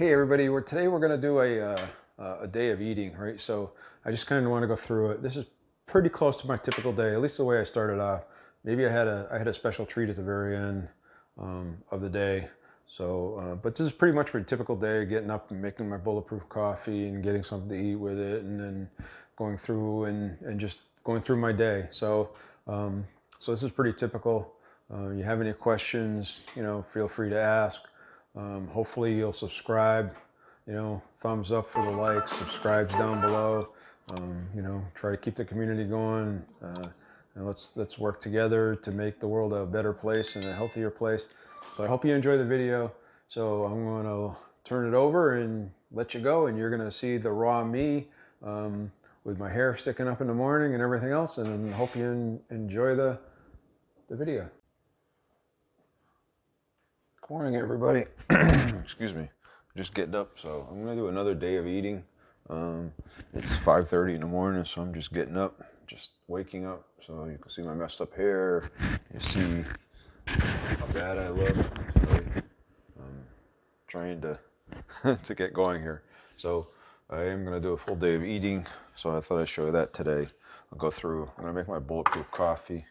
Hey everybody, today we're going to do a day of eating, right? So I just kind of want to go through it. This is pretty close to my typical day, at least the way I started off. Maybe I had a special treat at the very end of the day. So, but this is pretty much my typical day, getting up and making my Bulletproof coffee and getting something to eat with it, and then going through and just going through my day. So this is pretty typical. You have any questions, feel free to ask. Hopefully you'll subscribe, thumbs up for the likes, subscribes down below. Try to keep the community going, and let's work together to make the world a better place and a healthier place. So I hope you enjoy the video. So I'm going to turn it over and let you go, and you're going to see the raw me with my hair sticking up in the morning and everything else, and hope you enjoy the video. Good morning, everybody. Excuse me. I'm just getting up, so I'm going to do another day of eating. It's 5:30 in the morning, so I'm just getting up, just waking up. So you can see my messed up hair. You see how bad I look. So I'm trying to to get going here. So I am going to do a full day of eating. So I thought I'd show you that today. I'll go through. I'm going to make my Bulletproof coffee.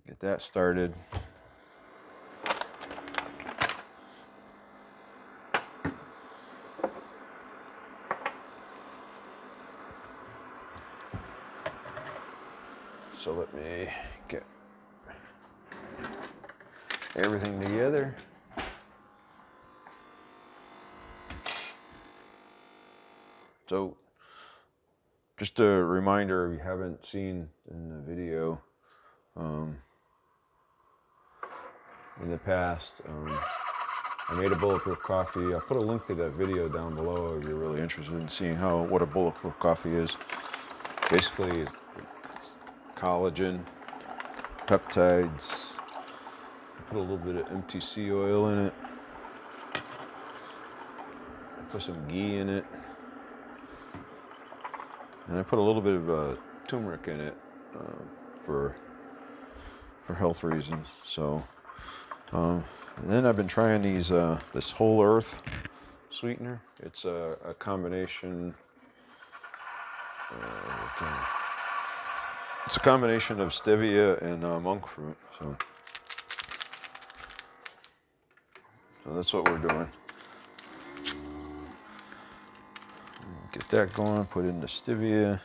Get that started. So let me get everything together. So just a reminder, if you haven't seen in the video in the past, I made a Bulletproof coffee. I'll put a link to that video down below if you're really interested in seeing what a Bulletproof coffee is. Basically, it's collagen, peptides. I put a little bit of MTC oil in it. I put some ghee in it. And I put a little bit of turmeric in it for health reasons. So, and then I've been trying this whole earth sweetener. It's a combination. It's a combination of stevia and monk fruit. So that's what we're doing. Get that going. Put in the stevia.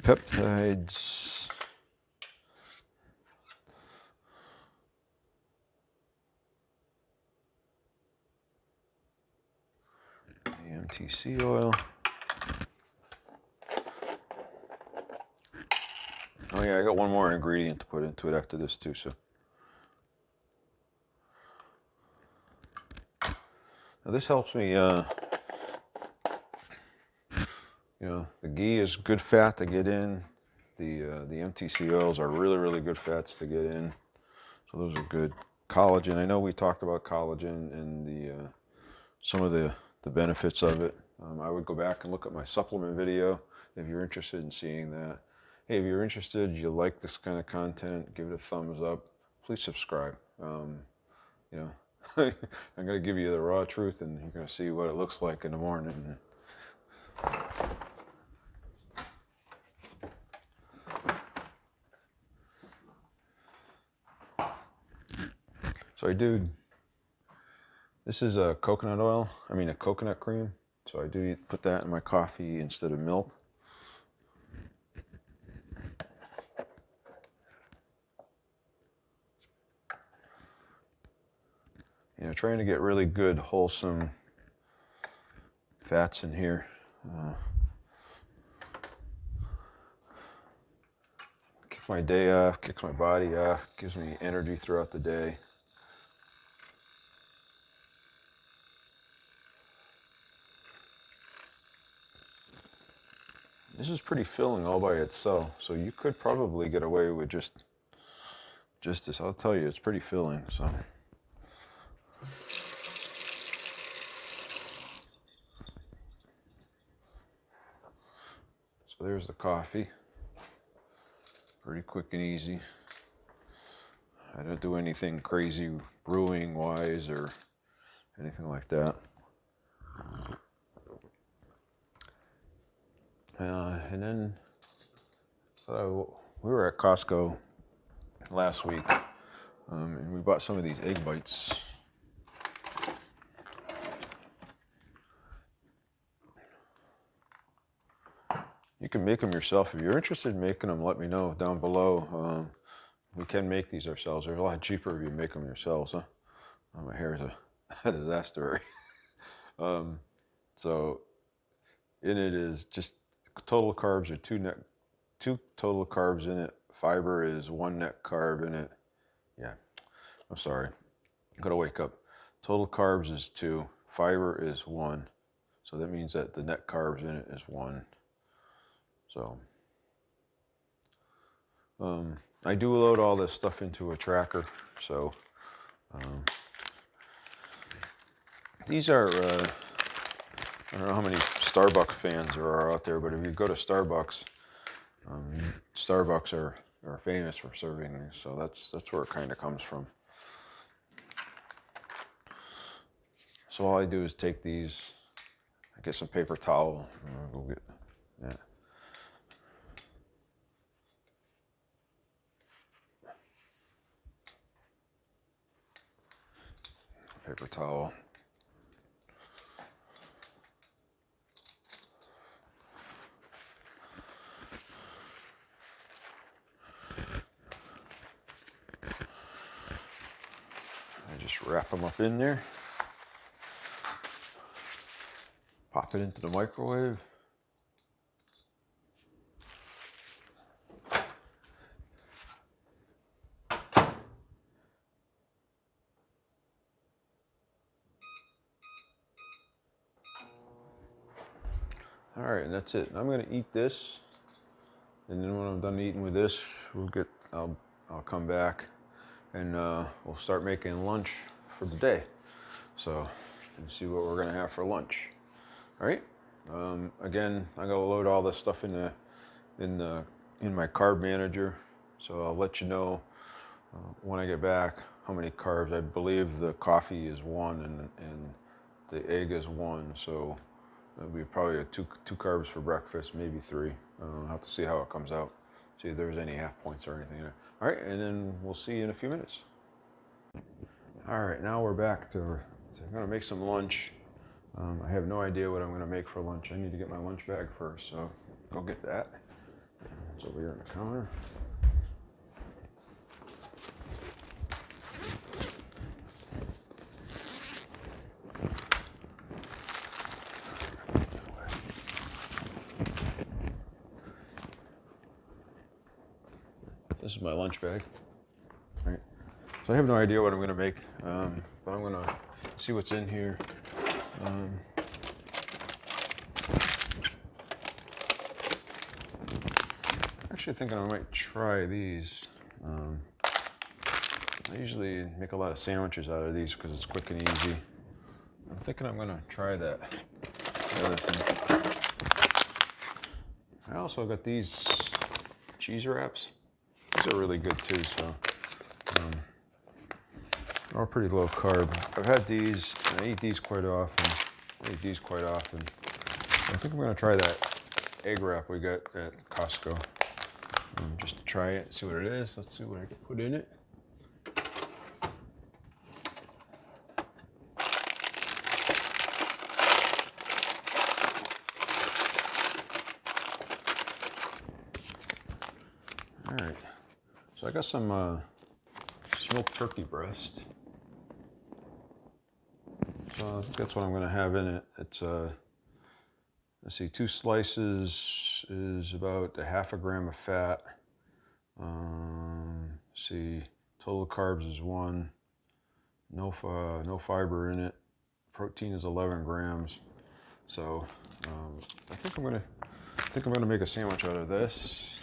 Peptides. The MTC oil. Oh yeah, I got one more ingredient to put into it after this too. So now this helps me. The ghee is good fat to get in. The MTC oils are really good fats to get in. So those are good. Collagen. I know we talked about collagen and some of the benefits of it. I would go back and look at my supplement video if you're interested in seeing that. Hey, if you're interested, you like this kind of content, give it a thumbs up. Please subscribe. I'm going to give you the raw truth, and you're going to see what it looks like in the morning. So this is a coconut oil, a coconut cream. So I do put that in my coffee instead of milk. Trying to get really good, wholesome fats in here. Kick my day off, kicks my body off, gives me energy throughout the day. This This is pretty filling all by itself, so you could probably get away with just this. I'll tell you, it's pretty filling. So there's the coffee. Pretty quick and easy. I don't do anything crazy brewing wise or anything like that. And then we were at Costco last week, and we bought some of these egg bites. You can make them yourself. If you're interested in making them, let me know down below. We can make these ourselves. They're a lot cheaper if you make them yourselves. Huh? Oh, my hair is a disaster. So in it is just total carbs are two total carbs in it. Fiber is one net carb in it. Yeah, I'm sorry. I gotta wake up. Total carbs is 2. Fiber is 1. So that means that the net carbs in it is 1. So I do load all this stuff into a tracker. So these are, I don't know how many Starbucks fans there are out there, but if you go to Starbucks, Starbucks are famous for serving these. So that's where it kind of comes from. So all I do is take these, I get some paper towel, and I'll go get, yeah. Paper towel. I just wrap them up in there. Pop it into the microwave. All right, and that's it. I'm gonna eat this, and then when I'm done eating with this, I'll come back, and we'll start making lunch for the day. So, and see what we're gonna have for lunch. All right. Again, I'm gonna load all this stuff in my carb manager. So I'll let you know when I get back how many carbs. I believe the coffee is 1 and the egg is 1. So that'll be probably two carbs for breakfast, maybe 3. I'll have to see how it comes out. See if there's any half points or anything in it. All right, and then we'll see you in a few minutes. All right, now we're back to I'm gonna make some lunch. I have no idea what I'm gonna make for lunch. I need to get my lunch bag first, so go get that. It's over here on the counter. This is my lunch bag. All right. So I have no idea what I'm going to make, but I'm going to see what's in here. Actually thinking I might try these. I usually make a lot of sandwiches out of these because it's quick and easy. I'm thinking I'm going to try that. The other thing. I also got these cheese wraps. These are really good too, so they're all pretty low carb. I've had these, and I eat these quite often. I think I'm going to try that egg wrap we got at Costco. Just to try it, see what it is. Let's see what I can put in it. All right, so I got some smoked turkey breast. So I think that's what I'm going to have in it. It's let's see, 2 slices is about 1/2 gram of fat. Let's see, total carbs is 1. No fiber in it. Protein is 11 grams. So I think I'm gonna I think I'm going to make a sandwich out of this.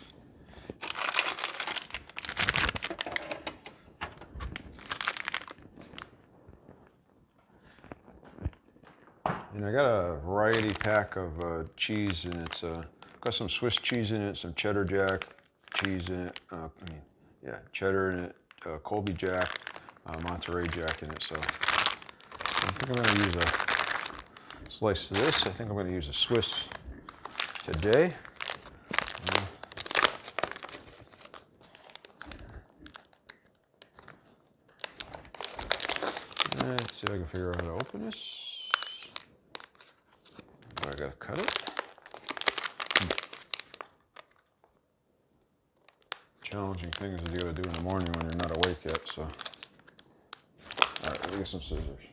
And I got a variety pack of cheese, and it's got some Swiss cheese in it, some cheddar jack cheese in it. Cheddar in it, Colby Jack, Monterey Jack in it. So I think I'm going to use a slice of this. I think I'm going to use a Swiss today. Let's see if I can figure out how to open this. I gotta cut it. Challenging things that you gotta do in the morning when you're not awake yet. So, all right, let me get some scissors.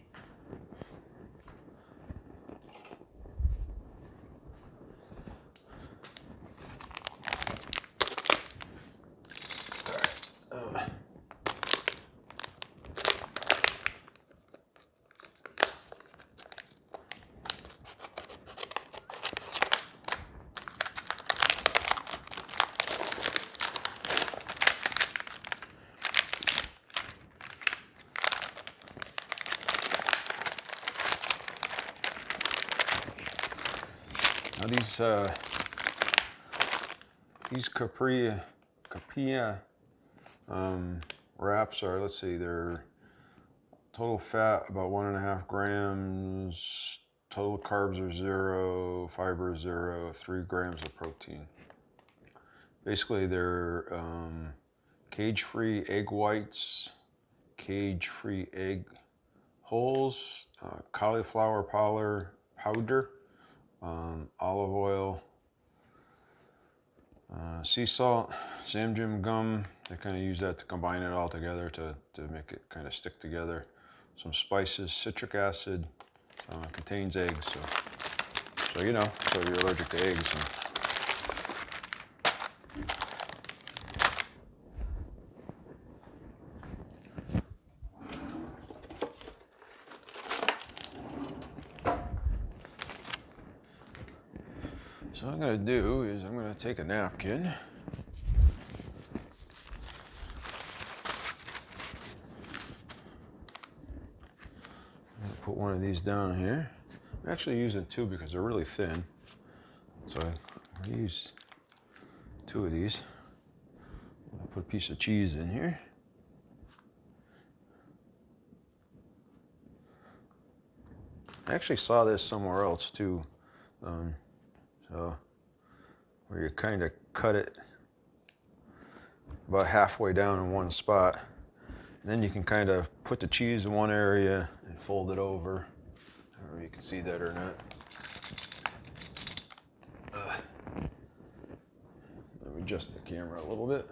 Now these capilla wraps are, let's see, they're total fat about 1.5 grams, total carbs are 0, fiber 0, 3 grams of protein. Basically, they're cage-free egg whites, cage-free egg wholes, cauliflower powder, olive oil, sea salt, Sam gum. They kind of use that to combine it all together to make it kind of stick together. Some spices, citric acid, it contains eggs. So you know, so you're allergic to eggs. So what I'm going to do is I'm going to take a napkin. Put one of these down here. I'm actually using 2 because they're really thin. So I use 2 of these. I'll put a piece of cheese in here. I actually saw this somewhere else too. So where you kind of cut it about halfway down in one spot. And then you can kind of put the cheese in one area and fold it over. I don't know if you can see that or not. Let me adjust the camera a little bit.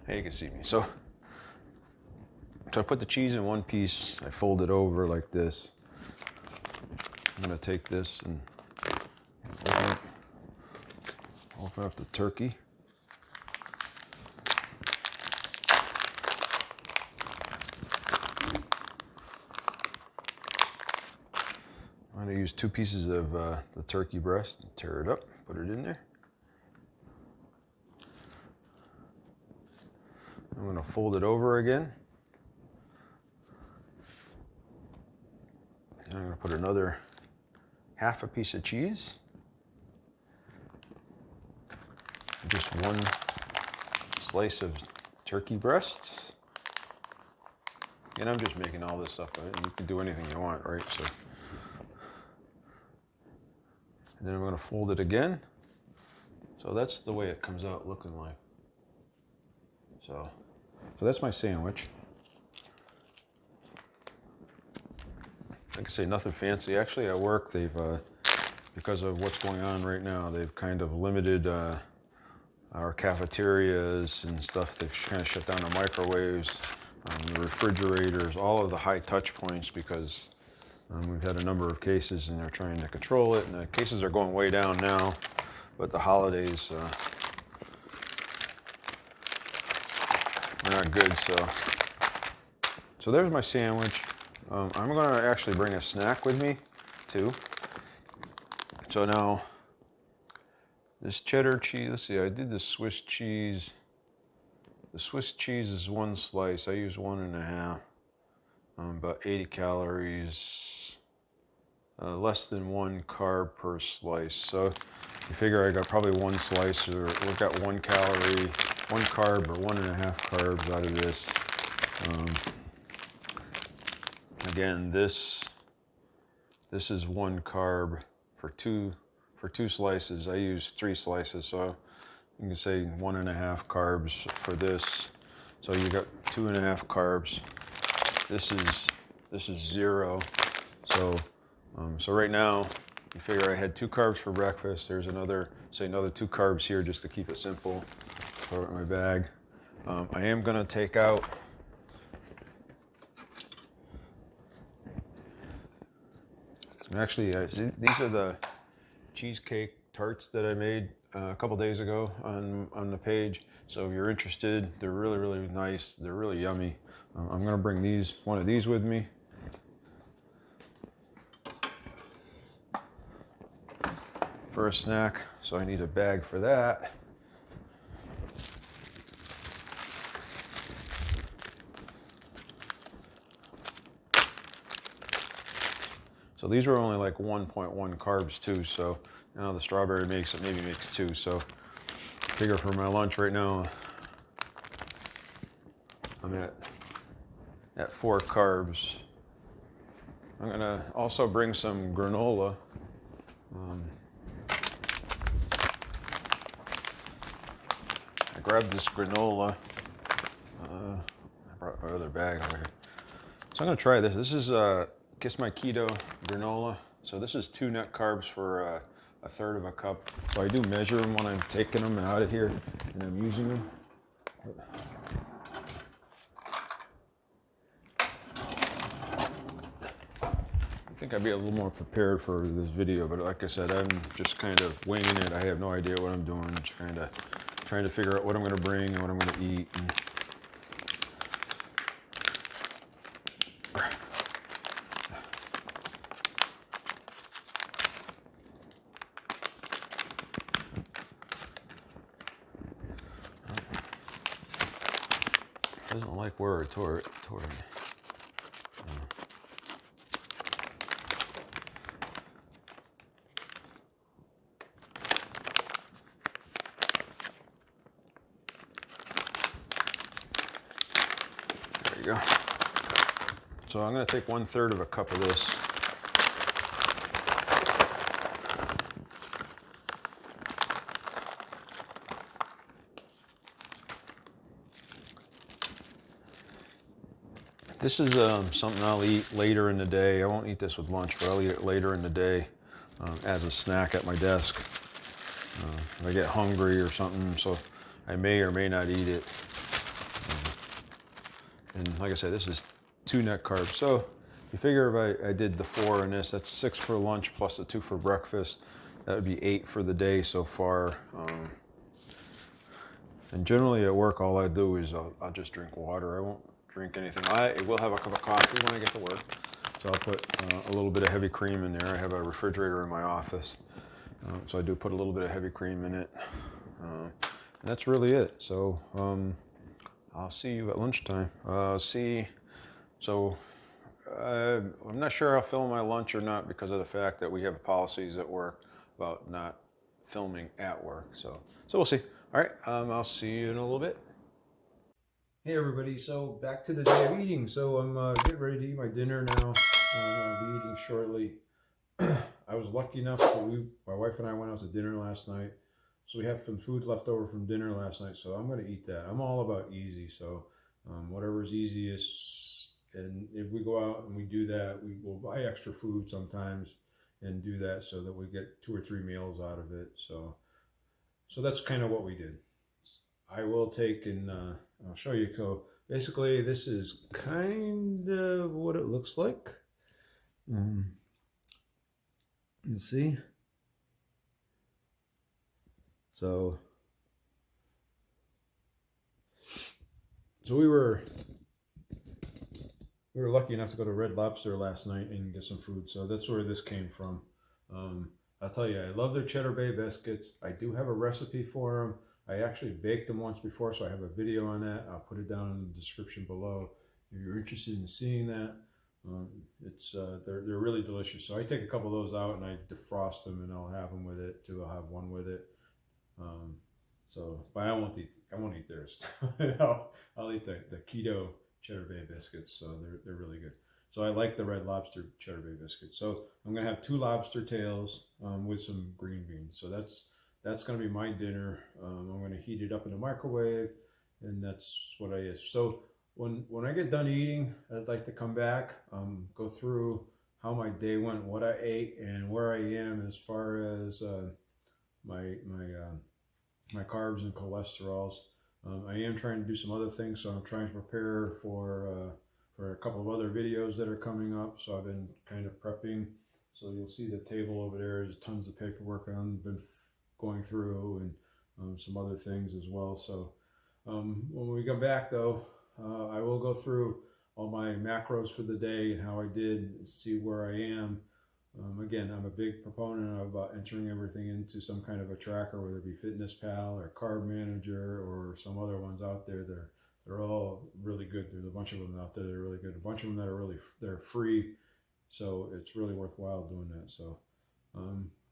Hey, you can see me. So I put the cheese in one piece. I fold it over like this. I'm going to take this and open up the turkey. I'm going to use 2 pieces of the turkey breast and tear it up, put it in there. I'm going to fold it over again. And I'm going to put another half a piece of cheese. Just 1 slice of turkey breasts. And I'm just making all this up. You can do anything you want, right? So, and then I'm going to fold it again. So that's the way it comes out looking like. So that's my sandwich. Like I say, nothing fancy. Actually, at work, they've because of what's going on right now, they've kind of limited our cafeterias and stuff. They've kind of shut down the microwaves, the refrigerators, all of the high touch points, because we've had a number of cases and they're trying to control it. And the cases are going way down now, but the holidays are not good. So there's my sandwich. I'm going to actually bring a snack with me too. So now, this cheddar cheese, let's see, I did the Swiss cheese. The Swiss cheese is 1 slice. I use 1.5. About 80 calories, less than 1 carb per slice. So you figure I got probably 1 slice, or we got 1 calorie, 1 carb, or 1.5 carbs out of this. Again, this is 1 carb for two slices. I use 3 slices, so you can say 1.5 carbs for this. So you got 2.5 carbs. This is 0. So right now, you figure I had 2 carbs for breakfast. There's another 2 carbs here just to keep it simple. Throw it in my bag. I am gonna take out. Actually, these are the cheesecake tarts that I made a couple days ago on the page. So if you're interested, they're really, really nice. They're really yummy. I'm gonna bring one of these with me. For a snack, so I need a bag for that. So these were only like 1.1 carbs too, so now the strawberry maybe makes 2. So figure for my lunch right now, I'm at 4 carbs. I'm gonna also bring some granola. I grabbed this granola. I brought my other bag over here. So I'm gonna try this. This is Kiss My Keto granola. So this is 2 net carbs for 1/3 of a cup. So I do measure them when I'm taking them out of here and I'm using them. I think I'd be a little more prepared for this video, but like I said, I'm just kind of winging it. I have no idea what I'm doing. Just kind of trying to figure out what I'm going to bring and what I'm going to eat. Doesn't like where I tore it. There you go. So I'm going to take 1/3 of a cup of this. This is something I'll eat later in the day. I won't eat this with lunch, but I'll eat it later in the day as a snack at my desk. If I get hungry or something, so I may or may not eat it. And like I said, this is 2 net carbs. So you figure if I did the 4 in this, that's 6 for lunch plus the 2 for breakfast. That would be 8 for the day so far. And generally at work, all I do is I'll just drink water. I won't drink anything. I will have a cup of coffee when I get to work. So I'll put a little bit of heavy cream in there. I have a refrigerator in my office. So I do put a little bit of heavy cream in it. And that's really it. So I'll see you at lunchtime. So I'm not sure I'll film my lunch or not because of the fact that we have policies at work about not filming at work. So we'll see. All right, I'll see you in a little bit. Hey everybody, so back to the day of eating. So I'm getting ready to eat my dinner now. I'm going to be eating shortly. I was lucky enough that my wife and I went out to dinner last night. So we have some food left over from dinner last night. So I'm going to eat that. I'm all about easy. So whatever's easiest. And if we go out and we do that, we will buy extra food sometimes. and do that so that we get 2 or 3 meals out of it. So that's kind of what we did. I will take and I'll show you. So basically, this is kind of what it looks like. You see? So we were lucky enough to go to Red Lobster last night and get some food. So that's where this came from. I'll tell you, I love their Cheddar Bay biscuits. I do have a recipe for them. I actually baked them once before, so I have a video on that. I'll put it down in the description below if you're interested in seeing that. They're really delicious. So I take a couple of those out and I defrost them, and I'll have them with it too. I'll have one with it. But I won't eat theirs. I'll eat the Keto Cheddar Bay biscuits. So they're really good. So I like the Red Lobster Cheddar Bay biscuits. So I'm gonna have 2 lobster tails with some green beans. So that's gonna be my dinner. I'm gonna heat it up in the microwave, and that's what I use. So when I get done eating, I'd like to come back, go through how my day went, what I ate, and where I am as far as my carbs and cholesterols. I am trying to do some other things, so I'm trying to prepare for a couple of other videos that are coming up. So I've been kind of prepping. So you'll see the table over there. There's tons of paperwork I've been going through, and some other things as well. So when we go back though, I will go through all my macros for the day and how I did, see where I am. Again, I'm a big proponent of entering everything into some kind of a tracker, whether it be FitnessPal or Carb Manager or some other ones out there. They're all really good. There's a bunch of them out there that are really good. A bunch of them that are they're free. So it's really worthwhile doing that. So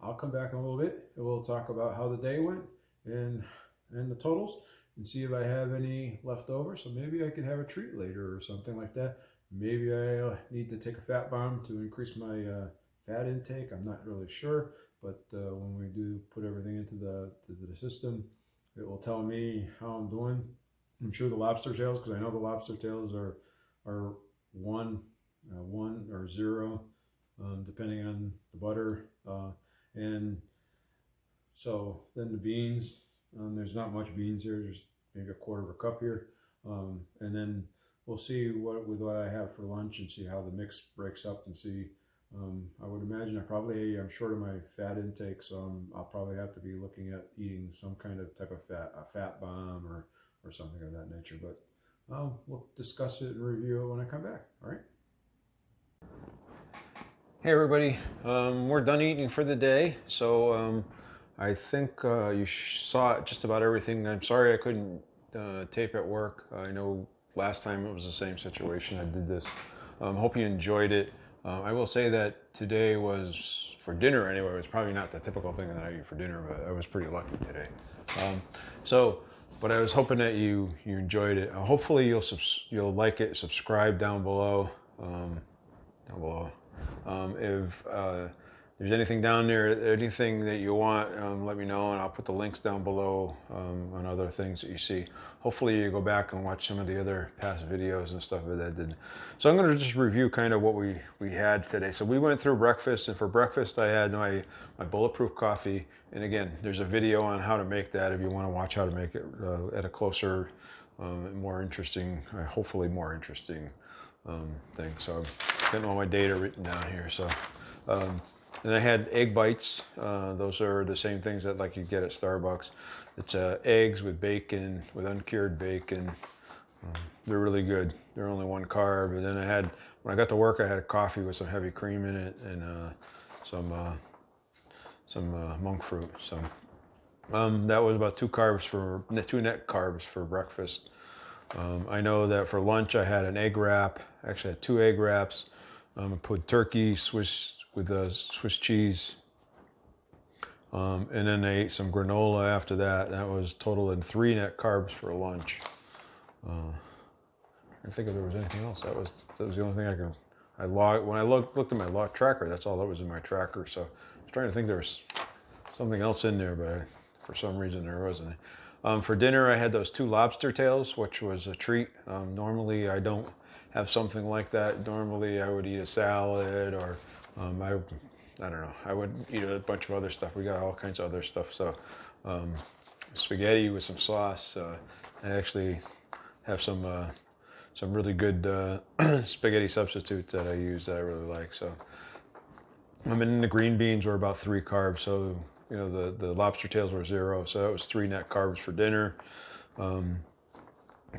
I'll come back in a little bit and we'll talk about how the day went and the totals, and see if I have any left over. So maybe I can have a treat later or something like that. Maybe I need to take a fat bomb to increase my fat intake. I'm not really sure, but when we do put everything into the system, it will tell me how I'm doing. I'm sure the lobster tails, because I know the lobster tails are 1 or 0, depending on the butter. And so then the beans, there's not much beans here, just maybe a 1/4 cup here. And then we'll see what I have for lunch and see how the mix breaks up, and see. I would imagine I'm short of my fat intake, so I'll probably have to be looking at eating some kind of type of a fat bomb or something of that nature. But we'll discuss it and review it when I come back. All right. Hey everybody, we're done eating for the day. So I think you saw just about everything. I'm sorry I couldn't tape at work. I know last time it was the same situation. I did this. Hope you enjoyed it. I will say that today was, for dinner anyway, it was probably not the typical thing that I eat for dinner, but I was pretty lucky today. But I was hoping that you enjoyed it. Hopefully you'll like it. Subscribe down below. If there's anything down there, anything that you want, let me know, and I'll put the links down below on other things that you see. Hopefully you go back and watch some of the other past videos and stuff that I did. So I'm going to just review kind of what we had today. So we went through breakfast, and for breakfast I had my Bulletproof coffee. And again, there's a video on how to make that if you want to watch how to make it at a closer, more interesting, hopefully more interesting thing. So I'm getting all my data written down here. So and I had egg bites. Those are the same things that like you get at Starbucks. It's eggs with bacon, with uncured bacon. They're really good. They're only 1 carb. And then when I got to work, I had a coffee with some heavy cream in it and some monk fruit. So that was about 2 net carbs for breakfast. I know that for lunch I had an egg wrap. Actually, I had 2 egg wraps. I put turkey Swiss cheese, and then I ate some granola after that. That was totaling 3 net carbs for lunch. I didn't think if there was anything else. That was the only thing when I looked at my log tracker. That's all that was in my tracker. So I was trying to think there was something else in there, but for some reason there wasn't. For dinner I had those 2 lobster tails, which was a treat. Normally I don't have something like that. Normally I would eat a salad, or I don't know, I would eat a bunch of other stuff. We got all kinds of other stuff. So spaghetti with some sauce. I actually have some really good spaghetti substitutes that I use that I really like. So and the green beans were about 3 carbs. So the lobster tails were 0. So that was 3 net carbs for dinner.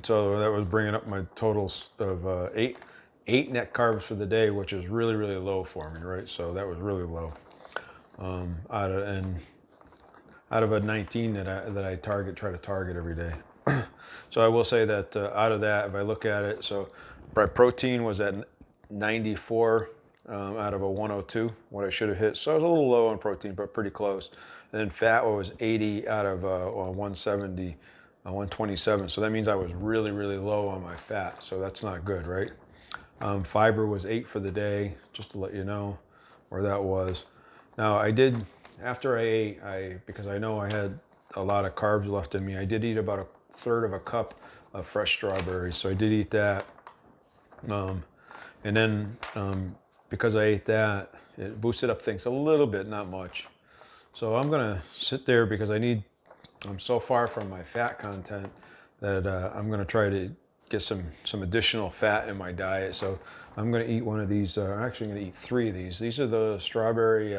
So that was bringing up my totals of 8 net carbs for the day, which is really, really low for me, right? So that was really low. Out of a 19 that I try to target every day. So I will say that out of that, if I look at it, so my protein was at 94 out of a 102, what I should have hit. So I was a little low on protein, but pretty close. And then fat was 80 out of 170, 127. So that means I was really, really low on my fat. So that's not good, right? Fiber was 8 for the day, just to let you know where that was. Now I did, after I ate, because I know I had a lot of carbs left in me, I did eat about a third of a cup of fresh strawberries. So I did eat that. And then because I ate that, it boosted up things a little bit, not much. So I'm gonna sit there because I'm so far from my fat content that I'm gonna try to get some additional fat in my diet. So I'm gonna eat one of these. I'm actually gonna eat 3 of these. These are the strawberry.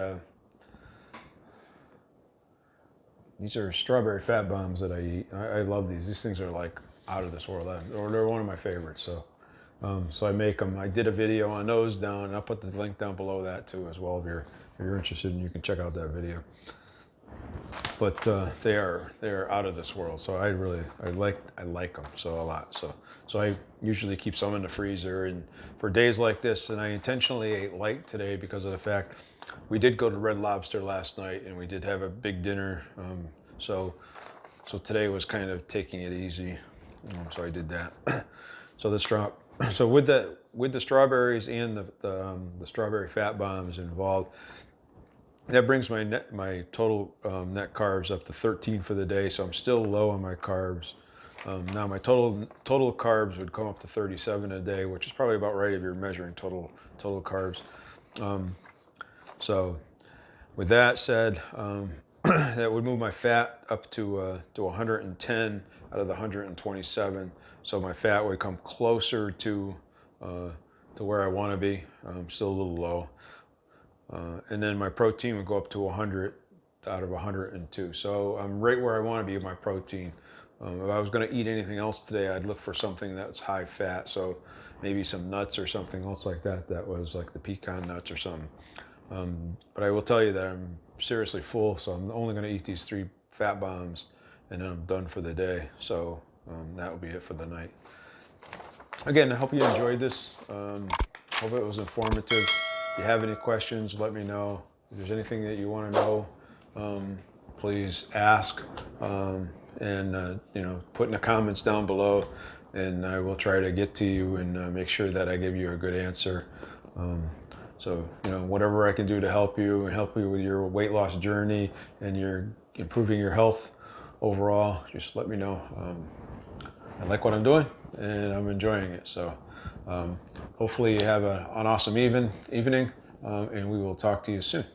These are strawberry fat bombs that I eat. I love these. These things are like out of this world. They're one of my favorites. So, so I make them. I did a video on those down, and I'll put the link down below that too as well. If you're interested, and you can check out that video. But they are out of this world. So I like them so a lot. So I usually keep some in the freezer, and for days like this. And I intentionally ate light today because of the fact we did go to Red Lobster last night, and we did have a big dinner. So today was kind of taking it easy. So I did that. So with the strawberries and the strawberry fat bombs involved, that brings my total net carbs up to 13 for the day. So I'm still low on my carbs. Now my total carbs would come up to 37 a day, which is probably about right if you're measuring total carbs. So with that said, that would move my fat up to 110 out of the 127. So my fat would come closer to where I want to be. Still a little low. And then my protein would go up to 100 out of 102. So I'm right where I want to be with my protein. If I was going to eat anything else today, I'd look for something that's high fat. So maybe some nuts or something else like that. That was like the pecan nuts or something. But I will tell you that I'm seriously full. So I'm only going to eat these 3 fat bombs, and then I'm done for the day. So that will be it for the night. Again, I hope you enjoyed this. Hope it was informative. If you have any questions, let me know. If there's anything that you want to know, please ask, and put in the comments down below, and I will try to get to you and make sure that I give you a good answer. So whatever I can do to help you and help you with your weight loss journey and your improving your health overall, just let me know. I like what I'm doing, and I'm enjoying it. So hopefully you have an awesome evening, and we will talk to you soon.